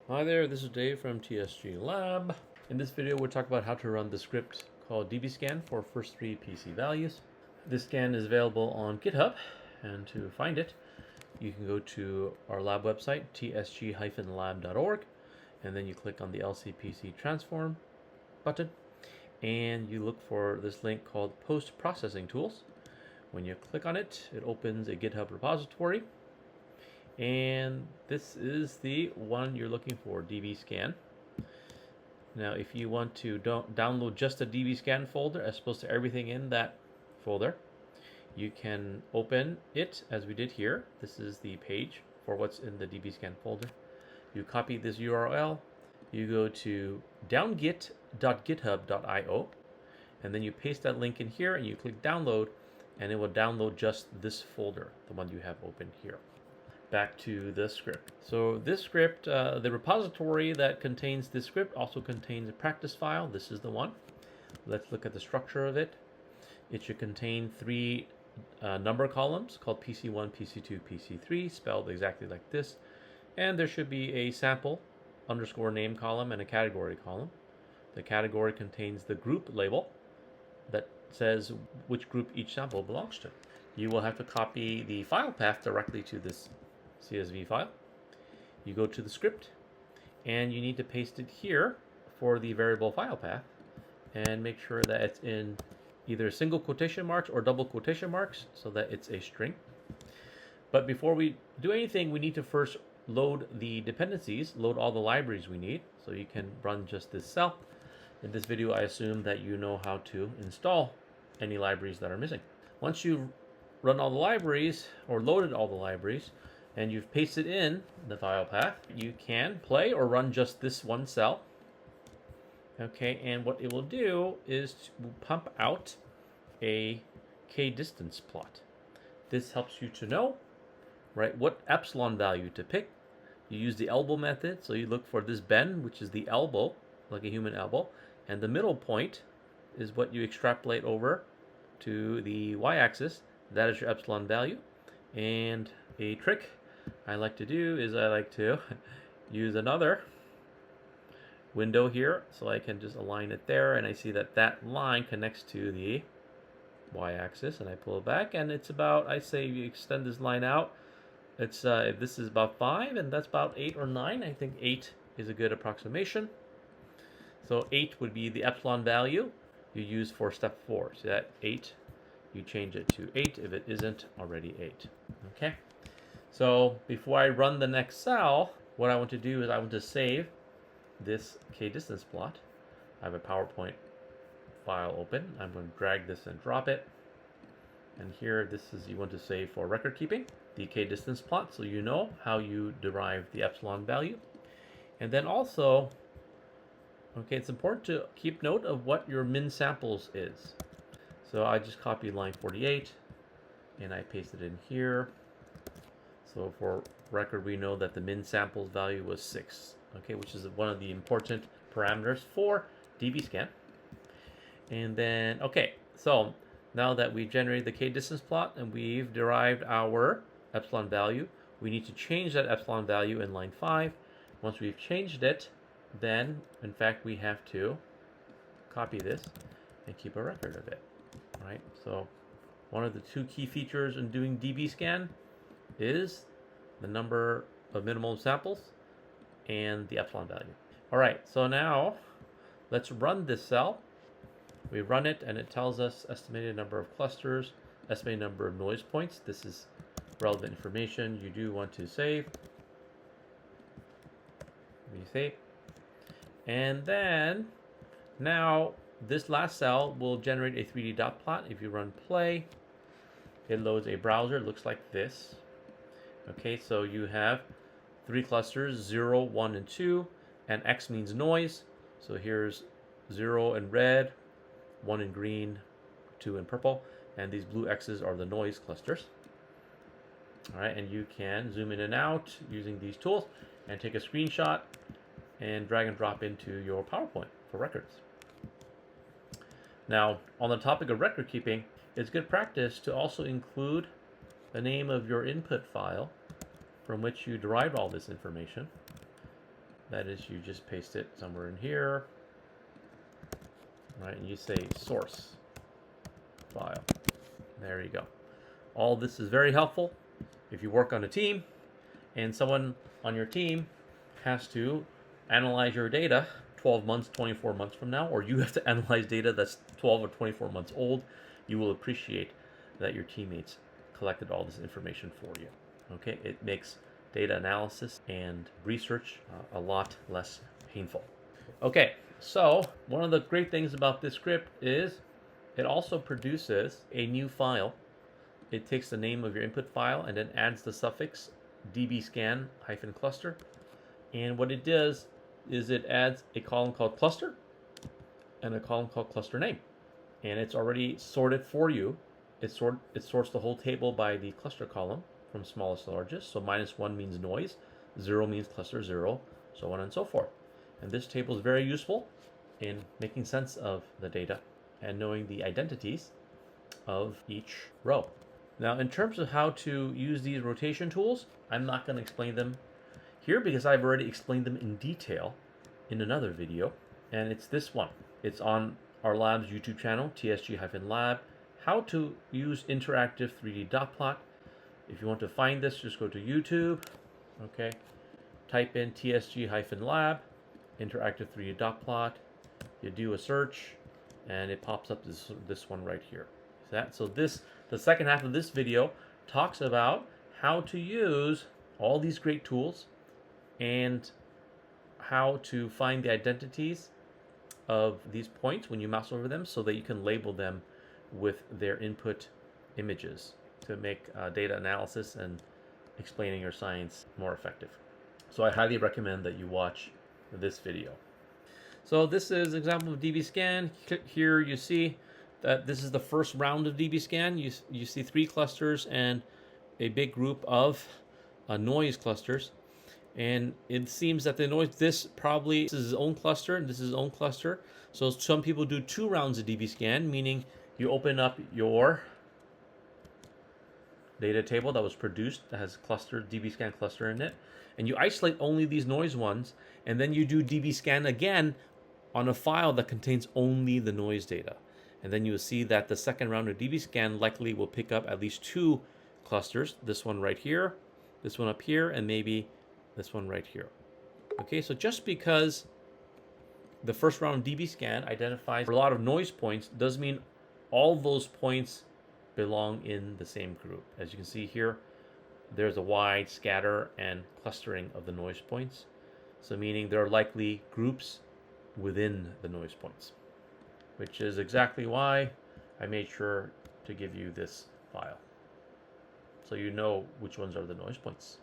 Hi there, this is Dave from TSG Lab. In this video, we'll talk about how to run the script called DBSCAN for first three PC values. This scan is available on GitHub, and to find it, you can go to our lab website, tsg-lab.org, and then you click on the LCPC transform button, and you look for this link called post-processing tools. When you click on it, it opens a GitHub repository. And this is the one you're looking for, DBSCAN. Now, if you want to download just the DBSCAN folder as opposed to everything in that folder, you can open it as we did here. This is the page for what's in the DBSCAN folder. You copy this URL, you go to downgit.github.io, and then you paste that link in here and you click download, and it will download just this folder, the one you have open here. Back to the script. So this script, the repository that contains this script also contains a practice file. This is the one. Let's look at the structure of it. It should contain three number columns called PC1, PC2, PC3, spelled exactly like this. And there should be a sample underscore name column and a category column. The category contains the group label that says which group each sample belongs to. You will have to copy the file path directly to this CSV file. You go to the script and you need to paste it here for the variable file path and make sure that it's in either single quotation marks or double quotation marks so that it's a string. But before we do anything, we need to first load the dependencies, load all the libraries we need, so you can run just this cell. In this video, I assume that you know how to install any libraries that are missing. Once you've run all the libraries or loaded all the libraries, and you've pasted in the file path, you can play or run just this one cell. Okay, and what it will do is to pump out a k-distance plot. This helps you to know, right, what epsilon value to pick. You use the elbow method, so you look for this bend, which is the elbow, like a human elbow, and the middle point is what you extrapolate over to the y-axis. That is your epsilon value. And a trick I like to do is I like to use another window here, so I can just align it there, and I see that that line connects to the y-axis, and I pull it back, and it's about, I say you extend this line out, it's if this is about 5 and that's about 8 or 9, I think 8 is a good approximation. So 8 would be the epsilon value you use for step 4. So that 8, you change it to 8 if it isn't already 8. Okay. So before I run the next cell, what I want to do is I want to save this k-distance plot. I have a PowerPoint file open. I'm going to drag this and drop it. And here, this is you want to save for record keeping, the k-distance plot, so you know how you derive the epsilon value. And then also, okay, it's important to keep note of what your min samples is. So I just copied line 48 and I paste it in here. So for record, we know that the min samples value was 6, okay, which is one of the important parameters for DBSCAN. And then, okay, so now that we've generated the k-distance plot and we've derived our epsilon value, we need to change that epsilon value in line 5. Once we've changed it, then, in fact, we have to copy this and keep a record of it, right? So one of the two key features in doing DBSCAN is the number of minimum samples and the epsilon value. All right, so now let's run this cell. We run it and it tells us estimated number of clusters, estimated number of noise points. This is relevant information you do want to save. Resave. And then now this last cell will generate a 3D dot plot. If you run play, it loads a browser. It looks like this. Okay, so you have 3 clusters, 0, 1, and 2, and X means noise. So here's 0 in red, 1 in green, 2 in purple, and these blue X's are the noise clusters. All right, and you can zoom in and out using these tools and take a screenshot and drag and drop into your PowerPoint for records. Now, on the topic of record keeping, it's good practice to also include the name of your input file from which you derived all this information. That is, you just paste it somewhere in here, right? And you say source file. There you go. All this is very helpful if you work on a team and someone on your team has to analyze your data 12 months, 24 months from now, or you have to analyze data that's 12 or 24 months old. You will appreciate that your teammates collected all this information for you. Okay, it makes data analysis and research a lot less painful. Okay, so one of the great things about this script is it also produces a new file. It takes the name of your input file and then adds the suffix DBSCAN-cluster. And what it does is it adds a column called cluster and a column called cluster name. And it's already sorted for you. It sorts the whole table by the cluster column from smallest to largest. So -1 means noise, 0 means cluster 0, so on and so forth. And this table is very useful in making sense of the data and knowing the identities of each row. Now, in terms of how to use these rotation tools, I'm not going to explain them here because I've already explained them in detail in another video, and it's this one. It's on our lab's YouTube channel, TSG-Lab, how to use interactive 3D dot plot. If you want to find this, just go to YouTube, okay, type in TSG-Lab, interactive 3D dot plot, you do a search, and it pops up this one right here. So the second half of this video talks about how to use all these great tools and how to find the identities of these points when you mouse over them so that you can label them with their input images to make data analysis and explaining your science more effective. So I highly recommend that you watch this video. So this is an example of DBSCAN. Here you see that this is the first round of DBSCAN. You see 3 clusters and a big group of noise clusters. And it seems that the noise, this is his own cluster, and this is his own cluster. So some people do 2 rounds of DBSCAN, meaning you open up your data table that was produced that has cluster, DBSCAN cluster in it, and you isolate only these noise ones, and then you do DBSCAN again on a file that contains only the noise data. And then you will see that the second round of DBSCAN likely will pick up at least 2 clusters, this one right here, this one up here, and maybe this one right here. Okay, so just because the first round DBSCAN identifies a lot of noise points does mean all those points belong in the same group. As you can see here, there's a wide scatter and clustering of the noise points. So meaning there are likely groups within the noise points, which is exactly why I made sure to give you this file, so you know which ones are the noise points.